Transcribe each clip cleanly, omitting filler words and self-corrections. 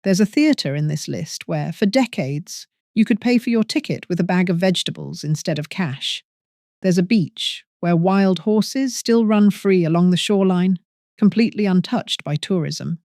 There's a theatre in this list where, for decades, you could pay for your ticket with a bag of vegetables instead of cash. There's a beach where wild horses still run free along the shoreline, completely untouched by tourism.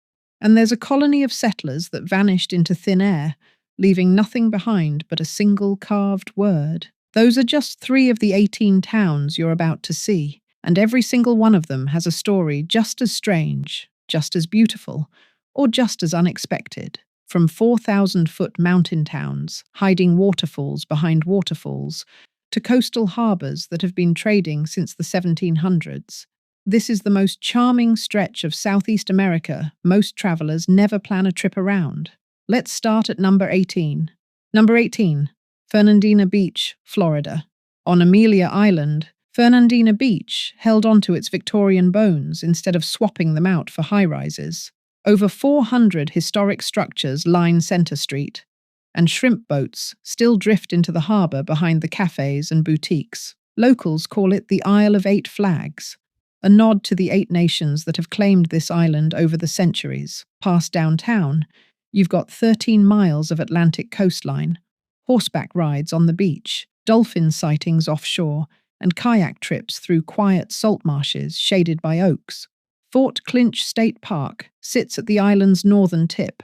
And there's a colony of settlers that vanished into thin air, leaving nothing behind but a single carved word. Those are just 3 of the 18 towns you're about to see, and every single one of them has a story just as strange, just as beautiful, or just as unexpected. From 4,000-foot mountain towns, hiding waterfalls behind waterfalls, to coastal harbours that have been trading since the 1700s. This is the most charming stretch of Southeast America most travellers never plan a trip around. Let's start at number 18. Number 18, Fernandina Beach, Florida. On Amelia Island, Fernandina Beach held onto its Victorian bones instead of swapping them out for high-rises. Over 400 historic structures line Center Street, and shrimp boats still drift into the harbour behind the cafes and boutiques. Locals call it the Isle of 8 Flags, a nod to the 8 nations that have claimed this island over the centuries. Past downtown, you've got 13 miles of Atlantic coastline, horseback rides on the beach, dolphin sightings offshore, and kayak trips through quiet salt marshes shaded by oaks. Fort Clinch State Park sits at the island's northern tip,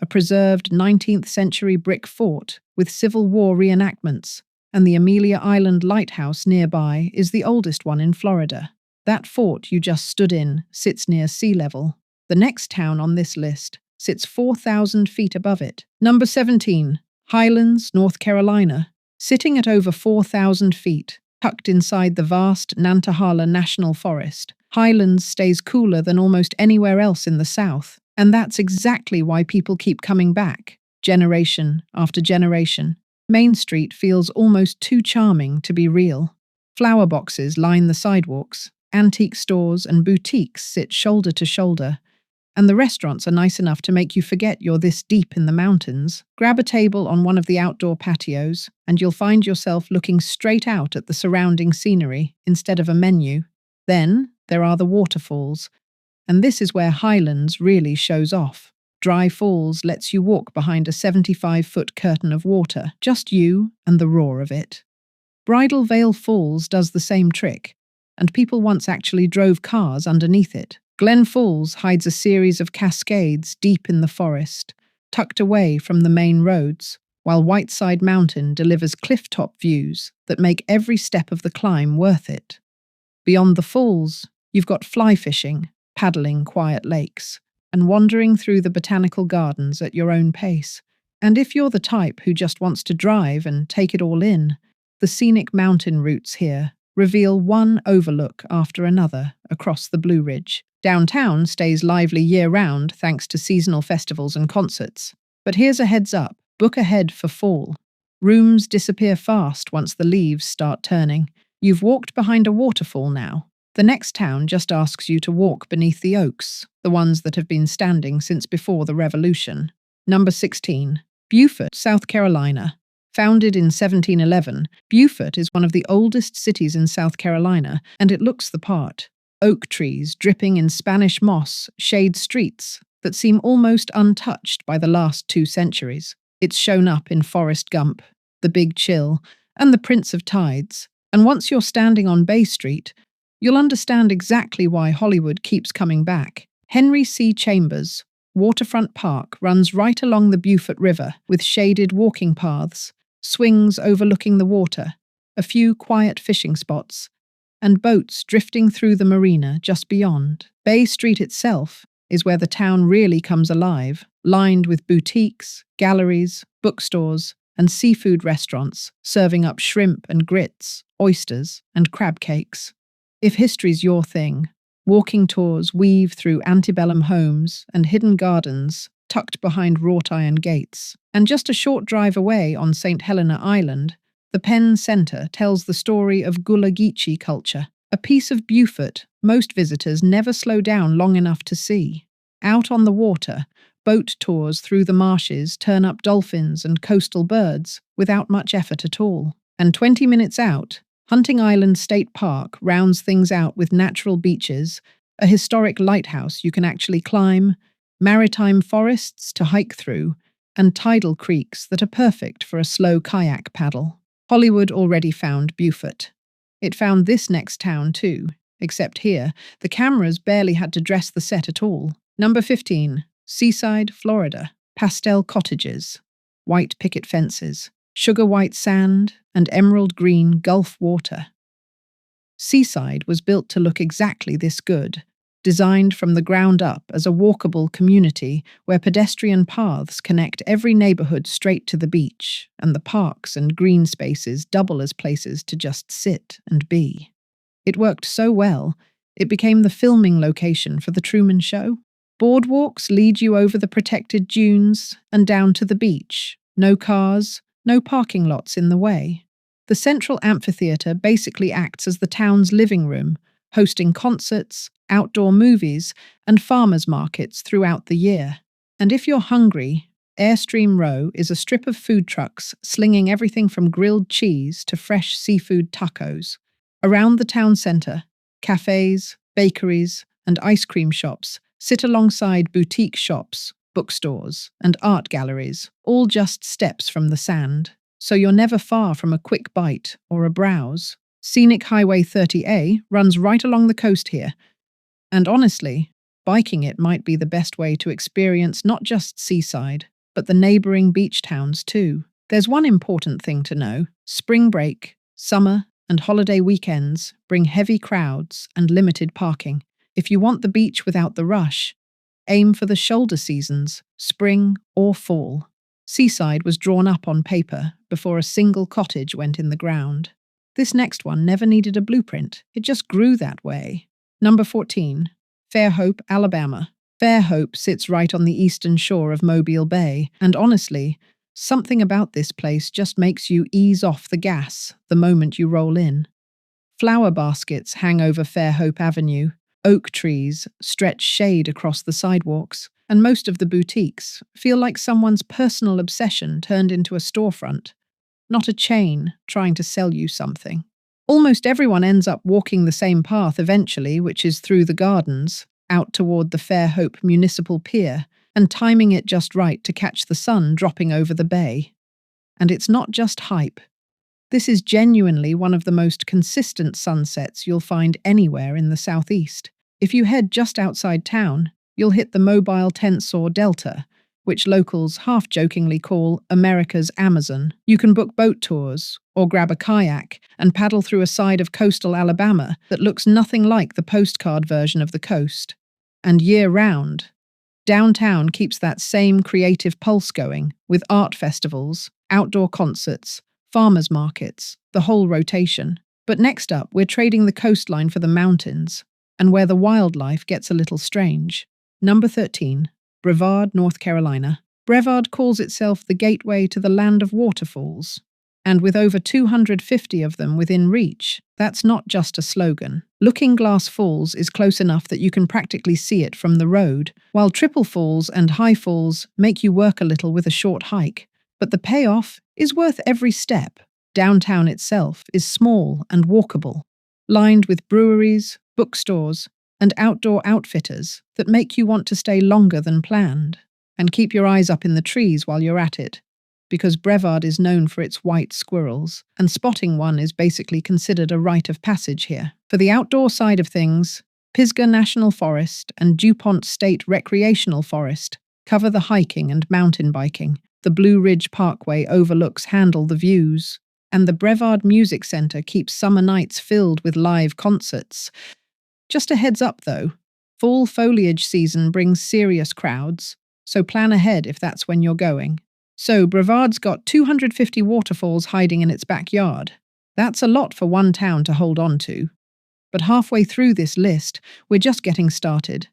a preserved 19th-century brick fort with Civil War reenactments, and the Amelia Island Lighthouse nearby is the oldest one in Florida. That fort you just stood in sits near sea level. The next town on this list sits 4,000 feet above it. Number 17, Highlands, North Carolina. Sitting at over 4,000 feet, tucked inside the vast Nantahala National Forest, Highlands stays cooler than almost anywhere else in the South, and that's exactly why people keep coming back, generation after generation. Main Street feels almost too charming to be real. Flower boxes line the sidewalks, antique stores and boutiques sit shoulder to shoulder, and the restaurants are nice enough to make you forget you're this deep in the mountains. Grab a table on one of the outdoor patios, and you'll find yourself looking straight out at the surrounding scenery instead of a menu. Then there are the waterfalls, and this is where Highlands really shows off. Dry Falls lets you walk behind a 75-foot curtain of water, just you and the roar of it. Bridal Veil Falls does the same trick, and people once actually drove cars underneath it. Glen Falls hides a series of cascades deep in the forest, tucked away from the main roads, while Whiteside Mountain delivers cliff-top views that make every step of the climb worth it. Beyond the falls, you've got fly fishing, paddling quiet lakes, and wandering through the botanical gardens at your own pace. And if you're the type who just wants to drive and take it all in, the scenic mountain routes here reveal one overlook after another across the Blue Ridge. Downtown stays lively year-round thanks to seasonal festivals and concerts. But here's a heads up, book ahead for fall. Rooms disappear fast once the leaves start turning. You've walked behind a waterfall now. The next town just asks you to walk beneath the oaks, the ones that have been standing since before the Revolution. Number 16, Beaufort, South Carolina. Founded in 1711, Beaufort is one of the oldest cities in South Carolina, and it looks the part. Oak trees dripping in Spanish moss shade streets that seem almost untouched by the last 2 centuries. It's shown up in Forrest Gump, The Big Chill, and The Prince of Tides. And once you're standing on Bay Street, you'll understand exactly why Hollywood keeps coming back. Henry C. Chambers Waterfront Park runs right along the Beaufort River with shaded walking paths, swings overlooking the water, a few quiet fishing spots, and boats drifting through the marina just beyond. Bay Street itself is where the town really comes alive, lined with boutiques, galleries, bookstores, and seafood restaurants serving up shrimp and grits, oysters, and crab cakes. If history's your thing, walking tours weave through antebellum homes and hidden gardens tucked behind wrought iron gates. And just a short drive away on St. Helena Island, the Penn Center tells the story of Gullah Geechee culture, a piece of Beaufort most visitors never slow down long enough to see. Out on the water, boat tours through the marshes turn up dolphins and coastal birds without much effort at all. And 20 minutes out, Hunting Island State Park rounds things out with natural beaches, a historic lighthouse you can actually climb, maritime forests to hike through, and tidal creeks that are perfect for a slow kayak paddle. Hollywood already found Beaufort. It found this next town too, except here, the cameras barely had to dress the set at all. Number 15, Seaside, Florida. Pastel cottages, white picket fences, sugar white sand, and emerald green Gulf water. Seaside was built to look exactly this good, designed from the ground up as a walkable community where pedestrian paths connect every neighborhood straight to the beach, and the parks and green spaces double as places to just sit and be. It worked so well, it became the filming location for The Truman Show. Boardwalks lead you over the protected dunes and down to the beach. No cars, no parking lots in the way. The central amphitheater basically acts as the town's living room, hosting concerts, outdoor movies, and farmers markets throughout the year. And if you're hungry, Airstream Row is a strip of food trucks slinging everything from grilled cheese to fresh seafood tacos. Around the town center, cafes, bakeries, and ice cream shops sit alongside boutique shops, bookstores, and art galleries, all just steps from the sand. So you're never far from a quick bite or a browse. Scenic Highway 30A runs right along the coast here, and honestly, biking it might be the best way to experience not just Seaside, but the neighboring beach towns too. There's one important thing to know. Spring break, summer, and holiday weekends bring heavy crowds and limited parking. If you want the beach without the rush, aim for the shoulder seasons, spring or fall. Seaside was drawn up on paper before a single cottage went in the ground. This next one never needed a blueprint. It just grew that way. Number 14, Fairhope, Alabama. Fairhope sits right on the eastern shore of Mobile Bay, and honestly, something about this place just makes you ease off the gas the moment you roll in. Flower baskets hang over Fairhope Avenue, oak trees stretch shade across the sidewalks, and most of the boutiques feel like someone's personal obsession turned into a storefront, not a chain trying to sell you something. Almost everyone ends up walking the same path eventually, which is through the gardens, out toward the Fairhope Municipal Pier, and timing it just right to catch the sun dropping over the bay. And it's not just hype. This is genuinely one of the most consistent sunsets you'll find anywhere in the southeast. If you head just outside town, you'll hit the mobile Tensor Delta, which locals half-jokingly call America's Amazon. You can book boat tours or grab a kayak and paddle through a side of coastal Alabama that looks nothing like the postcard version of the coast. And year-round, downtown keeps that same creative pulse going with art festivals, outdoor concerts, farmers markets, the whole rotation. But next up, we're trading the coastline for the mountains, and where the wildlife gets a little strange. Number 13, Brevard, North Carolina. Brevard calls itself the gateway to the land of waterfalls, and with over 250 of them within reach, that's not just a slogan. Looking Glass Falls is close enough that you can practically see it from the road, while Triple Falls and High Falls make you work a little with a short hike. But the payoff is worth every step. Downtown itself is small and walkable, lined with breweries, bookstores, and outdoor outfitters that make you want to stay longer than planned. And keep your eyes up in the trees while you're at it, because Brevard is known for its white squirrels, and spotting one is basically considered a rite of passage here. For the outdoor side of things, Pisgah National Forest and DuPont State Recreational Forest cover the hiking and mountain biking. The Blue Ridge Parkway overlooks Handle the Views, and the Brevard Music Center keeps summer nights filled with live concerts. Just a heads up though, fall foliage season brings serious crowds, so plan ahead if that's when you're going. So Brevard's got 250 waterfalls hiding in its backyard. That's a lot for one town to hold on to. But halfway through this list, we're just getting started.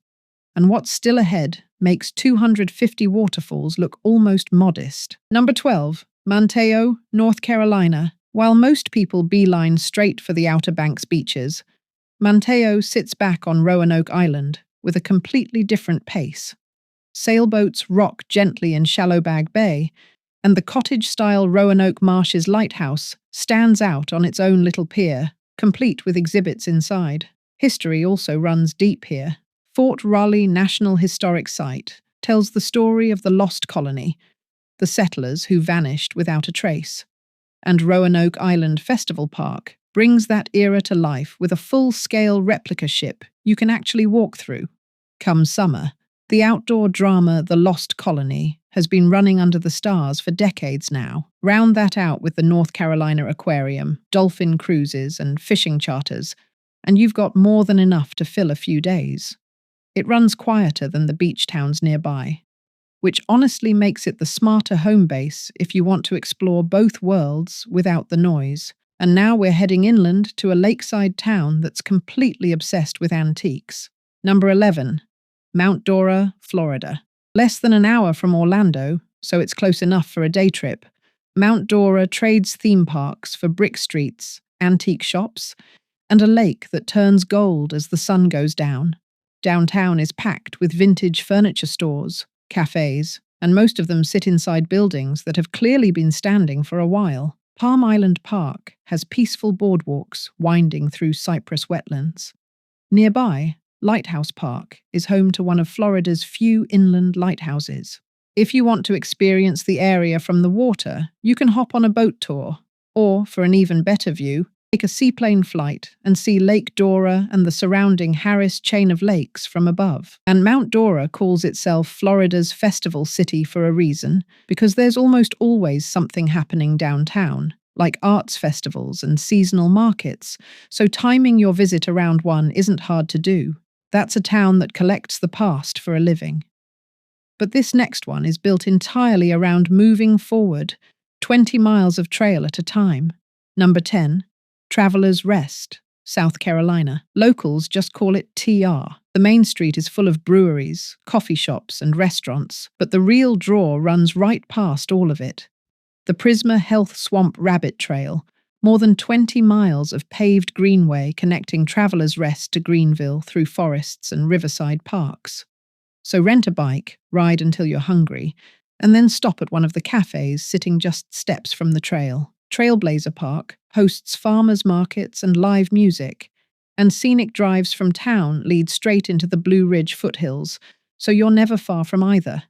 And what's still ahead makes 250 waterfalls look almost modest. Number 12, Manteo, North Carolina. While most people beeline straight for the Outer Banks beaches, Manteo sits back on Roanoke Island with a completely different pace. Sailboats rock gently in Shallowbag Bay, and the cottage-style Roanoke Marshes lighthouse stands out on its own little pier, complete with exhibits inside. History also runs deep here. Fort Raleigh National Historic Site, tells the story of the lost colony, the settlers who vanished without a trace. And Roanoke Island Festival Park brings that era to life with a full-scale replica ship you can actually walk through. Come summer, the outdoor drama The Lost Colony has been running under the stars for decades now. Round that out with the North Carolina Aquarium, dolphin cruises, and fishing charters, and you've got more than enough to fill a few days. It runs quieter than the beach towns nearby, which honestly makes it the smarter home base if you want to explore both worlds without the noise. And now we're heading inland to a lakeside town that's completely obsessed with antiques. Number 11. Mount Dora, Florida. Less than an hour from Orlando, so it's close enough for a day trip, Mount Dora trades theme parks for brick streets, antique shops, and a lake that turns gold as the sun goes down. Downtown is packed with vintage furniture stores, cafes, and most of them sit inside buildings that have clearly been standing for a while. Palm Island Park has peaceful boardwalks winding through cypress wetlands. Nearby, Lighthouse Park is home to one of Florida's few inland lighthouses. If you want to experience the area from the water, you can hop on a boat tour, or, for an even better view, take a seaplane flight and see Lake Dora and the surrounding Harris chain of lakes from above. And Mount Dora calls itself Florida's festival city for a reason, because there's almost always something happening downtown, like arts festivals and seasonal markets, so timing your visit around one isn't hard to do. That's a town that collects the past for a living. But this next one is built entirely around moving forward, 20 miles of trail at a time. Number 10. Travelers Rest, South Carolina. Locals just call it TR. The main street is full of breweries, coffee shops, and restaurants, but the real draw runs right past all of it. The Prisma Health Swamp Rabbit Trail, more than 20 miles of paved greenway connecting Travelers Rest to Greenville through forests and riverside parks. So rent a bike, ride until you're hungry, and then stop at one of the cafes sitting just steps from the trail. Trailblazer Park hosts farmers markets and live music, and scenic drives from town lead straight into the Blue Ridge foothills, so you're never far from either.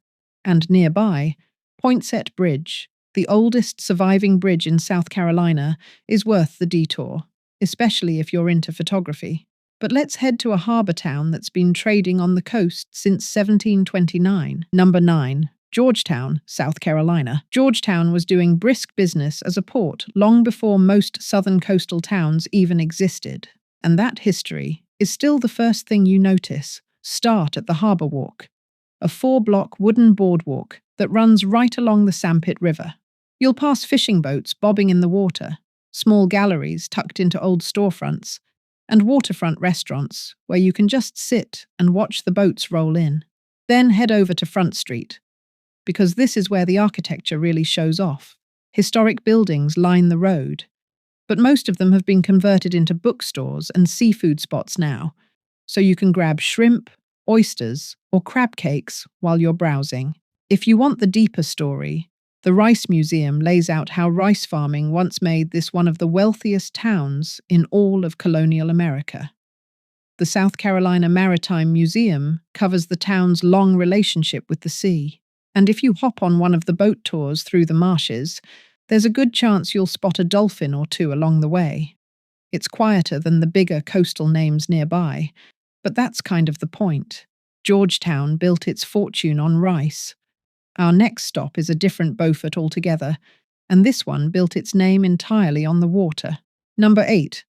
And nearby, Poinsett Bridge, the oldest surviving bridge in South Carolina, is worth the detour, especially if you're into photography. But let's head to a harbour town that's been trading on the coast since 1729. Number 9. Georgetown, South Carolina. Georgetown was doing brisk business as a port long before most southern coastal towns even existed. And that history is still the first thing you notice. Start at the Harbour Walk, a 4-block wooden boardwalk that runs right along the Sanpit River. You'll pass fishing boats bobbing in the water, small galleries tucked into old storefronts, and waterfront restaurants where you can just sit and watch the boats roll in. Then head over to Front Street, because this is where the architecture really shows off. Historic buildings line the road, but most of them have been converted into bookstores and seafood spots now, so you can grab shrimp, oysters, or crab cakes while you're browsing. If you want the deeper story, the Rice Museum lays out how rice farming once made this one of the wealthiest towns in all of colonial America. The South Carolina Maritime Museum covers the town's long relationship with the sea. And if you hop on one of the boat tours through the marshes, there's a good chance you'll spot a dolphin or two along the way. It's quieter than the bigger coastal names nearby, but that's kind of the point. Georgetown built its fortune on rice. Our next stop is a different Beaufort altogether, and this one built its name entirely on the water. Number 8.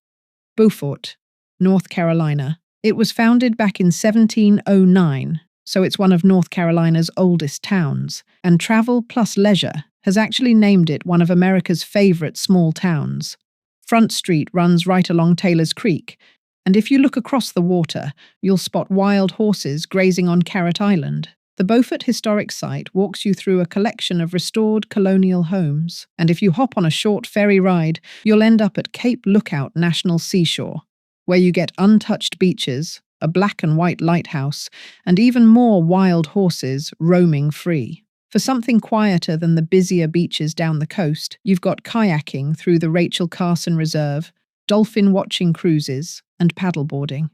Beaufort, North Carolina. It was founded back in 1709, so it's one of North Carolina's oldest towns, and Travel Plus Leisure has actually named it one of America's favorite small towns. Front Street runs right along Taylor's Creek, and if you look across the water, you'll spot wild horses grazing on Carrot Island. The Beaufort Historic Site walks you through a collection of restored colonial homes, and if you hop on a short ferry ride, you'll end up at Cape Lookout National Seashore, where you get untouched beaches, a black and white lighthouse, and even more wild horses roaming free. For something quieter than the busier beaches down the coast, you've got kayaking through the Rachel Carson Reserve, dolphin-watching cruises, and paddleboarding.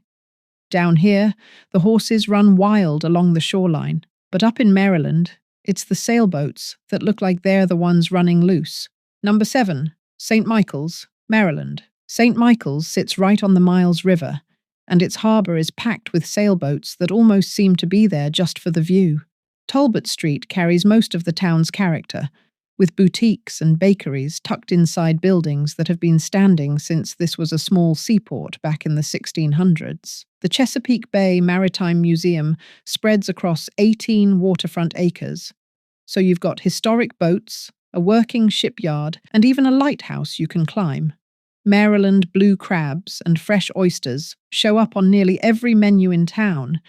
Down here, the horses run wild along the shoreline, But up in Maryland, it's the sailboats that look like they're the ones running loose. Number 7, St. Michael's, Maryland. St. Michael's sits right on the Miles River, and its harbour is packed with sailboats that almost seem to be there just for the view. Talbot Street carries most of the town's character, with boutiques and bakeries tucked inside buildings that have been standing since this was a small seaport back in the 1600s. The Chesapeake Bay Maritime Museum spreads across 18 waterfront acres, so you've got historic boats, a working shipyard, and even a lighthouse you can climb. Maryland blue crabs and fresh oysters show up on nearly every menu in town,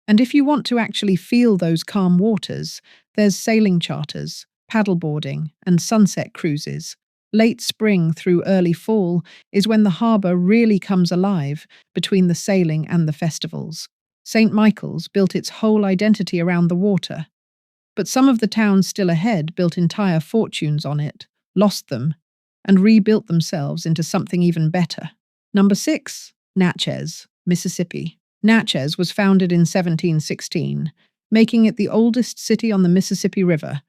and if you want to actually feel those calm waters, there's sailing charters, paddleboarding, and sunset cruises. Late spring through early fall is when the harbour really comes alive between the sailing and the festivals. St. Michael's built its whole identity around the water, but some of the towns still ahead built entire fortunes on it, lost them, and rebuilt themselves into something even better. Number 6, Natchez, Mississippi. Natchez was founded in 1716, making it the oldest city on the Mississippi River,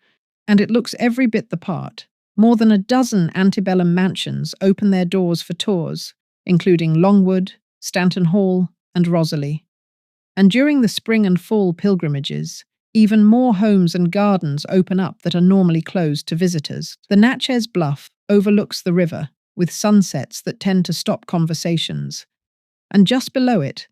and it looks every bit the part. More than a dozen antebellum mansions open their doors for tours, including Longwood, Stanton Hall, and Rosalie. And during the spring and fall pilgrimages, even more homes and gardens open up that are normally closed to visitors. The Natchez Bluff overlooks the river, with sunsets that tend to stop conversations. And just below it,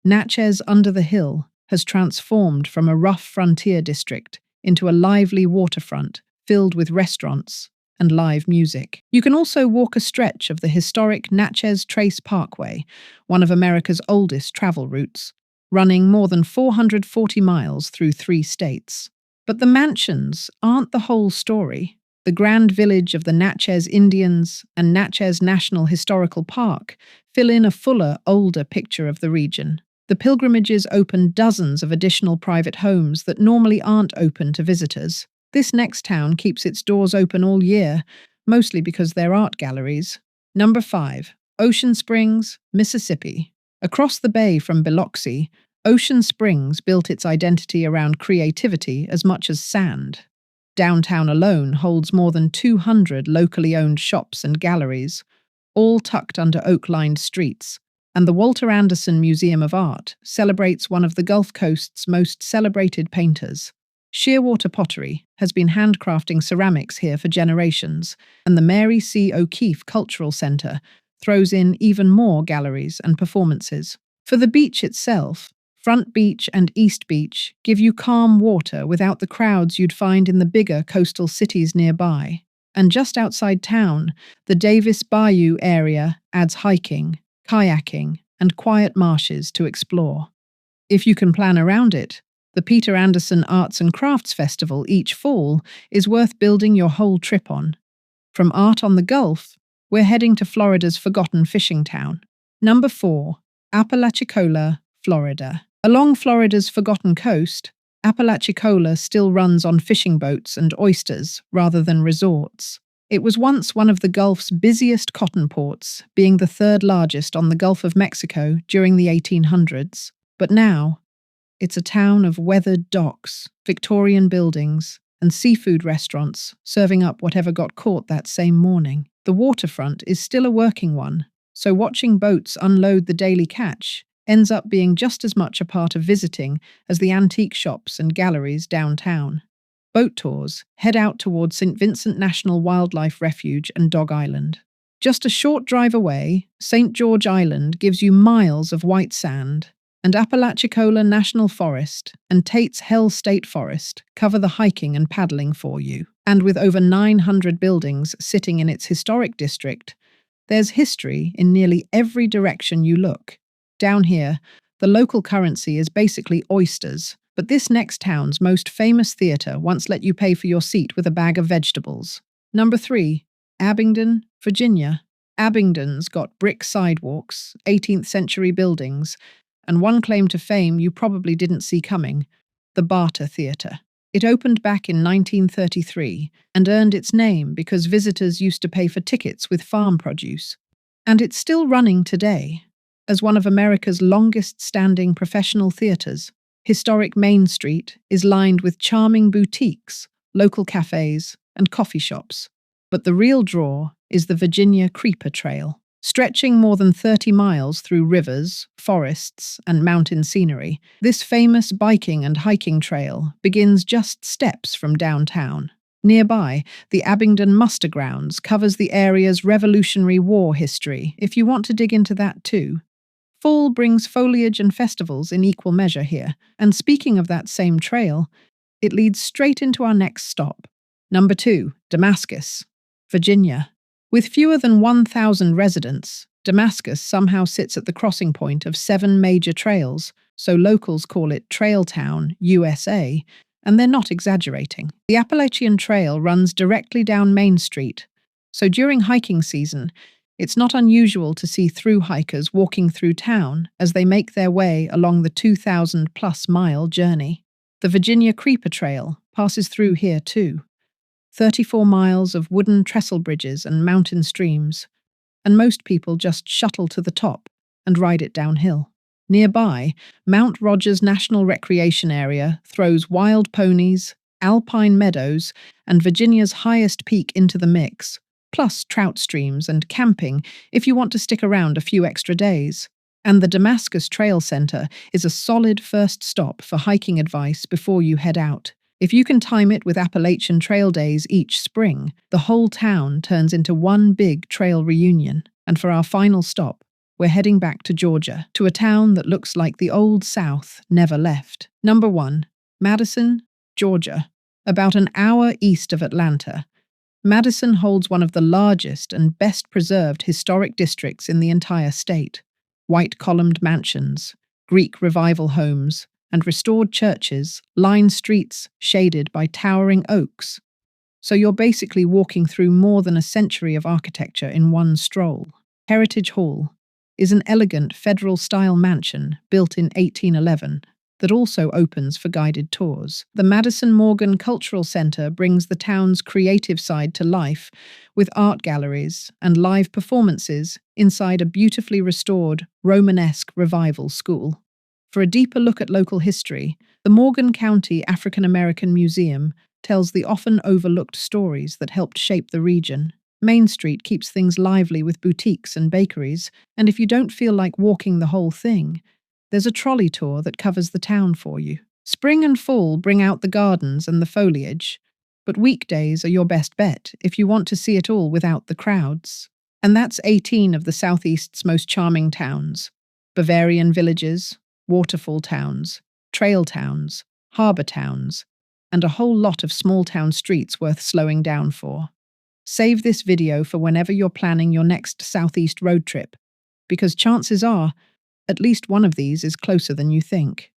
Natchez under the hill has transformed from a rough frontier district into a lively waterfront filled with restaurants and live music. You can also walk a stretch of the historic Natchez Trace Parkway, one of America's oldest travel routes, running more than 440 miles through 3 states. But the mansions aren't the whole story. The grand village of the Natchez Indians and Natchez National Historical Park fill in a fuller, older picture of the region. The pilgrimages open dozens of additional private homes that normally aren't open to visitors. This next town keeps its doors open all year, mostly because they're art galleries. Number 5, Ocean Springs, Mississippi. Across the bay from Biloxi, Ocean Springs built its identity around creativity as much as sand. Downtown alone holds more than 200 locally owned shops and galleries, all tucked under oak-lined streets, and the Walter Anderson Museum of Art celebrates one of the Gulf Coast's most celebrated painters. Shearwater Pottery has been handcrafting ceramics here for generations, and the Mary C. O'Keefe Cultural Center throws in even more galleries and performances. For the beach itself, Front Beach and East Beach give you calm water without the crowds you'd find in the bigger coastal cities nearby. And just outside town, the Davis Bayou area adds hiking, kayaking, and quiet marshes to explore. If you can plan around it, the Peter Anderson Arts and Crafts Festival each fall is worth building your whole trip on. From art on the Gulf, we're heading to Florida's forgotten fishing town. Number 4, Apalachicola, Florida. Along Florida's forgotten coast, Apalachicola still runs on fishing boats and oysters rather than resorts. It was once one of the Gulf's busiest cotton ports, being the 3rd largest on the Gulf of Mexico during the 1800s. But now, it's a town of weathered docks, Victorian buildings, and seafood restaurants serving up whatever got caught that same morning. The waterfront is still a working one, so watching boats unload the daily catch ends up being just as much a part of visiting as the antique shops and galleries downtown. Boat tours head out towards St. Vincent National Wildlife Refuge and Dog Island. Just a short drive away, St. George Island gives you miles of white sand, and Apalachicola National Forest and Tate's Hell State Forest cover the hiking and paddling for you. And with over 900 buildings sitting in its historic district, there's history in nearly every direction you look. Down here, the local currency is basically oysters, but this next town's most famous theatre once let you pay for your seat with a bag of vegetables. Number 3, Abingdon, Virginia. Abingdon's got brick sidewalks, 18th century buildings, and one claim to fame you probably didn't see coming, the Barter Theatre. It opened back in 1933 and earned its name because visitors used to pay for tickets with farm produce. And it's still running today as one of America's longest-standing professional theatres. Historic Main Street is lined with charming boutiques, local cafes, and coffee shops. But the real draw is the Virginia Creeper Trail. Stretching more than 30 miles through rivers, forests, and mountain scenery, this famous biking and hiking trail begins just steps from downtown. Nearby, the Abingdon Muster Grounds covers the area's Revolutionary War history, if you want to dig into that too. Fall brings foliage and festivals in equal measure here, and speaking of that same trail, it leads straight into our next stop. Number 2, Damascus, Virginia. With fewer than 1,000 residents, Damascus somehow sits at the crossing point of 7 major trails, so locals call it Trail Town, USA, and they're not exaggerating. The Appalachian Trail runs directly down Main Street, so during hiking season, it's not unusual to see through hikers walking through town as they make their way along the 2,000-plus mile journey. The Virginia Creeper Trail passes through here too. 34 miles of wooden trestle bridges and mountain streams, and most people just shuttle to the top and ride it downhill. Nearby, Mount Rogers National Recreation Area throws wild ponies, alpine meadows, and Virginia's highest peak into the mix, plus trout streams and camping if you want to stick around a few extra days. And the Damascus Trail Center is a solid first stop for hiking advice before you head out. If you can time it with Appalachian Trail Days each spring, the whole town turns into one big trail reunion. And for our final stop, we're heading back to Georgia, to a town that looks like the old South never left. Number 1, Madison, Georgia. About an hour east of Atlanta, Madison holds one of the largest and best preserved historic districts in the entire state. White columned mansions, Greek revival homes, and restored churches line streets shaded by towering oaks. So you're basically walking through more than a century of architecture in one stroll. Heritage Hall is an elegant federal-style mansion built in 1811 that also opens for guided tours. The Madison Morgan Cultural Center brings the town's creative side to life with art galleries and live performances inside a beautifully restored Romanesque revival school. For a deeper look at local history, the Morgan County African American Museum tells the often overlooked stories that helped shape the region. Main Street keeps things lively with boutiques and bakeries, and if you don't feel like walking the whole thing, there's a trolley tour that covers the town for you. Spring and fall bring out the gardens and the foliage, but weekdays are your best bet if you want to see it all without the crowds. And that's 18 of the Southeast's most charming towns: Bavarian villages, waterfall towns, trail towns, harbour towns, and a whole lot of small town streets worth slowing down for. Save this video for whenever you're planning your next Southeast road trip, because chances are, at least one of these is closer than you think.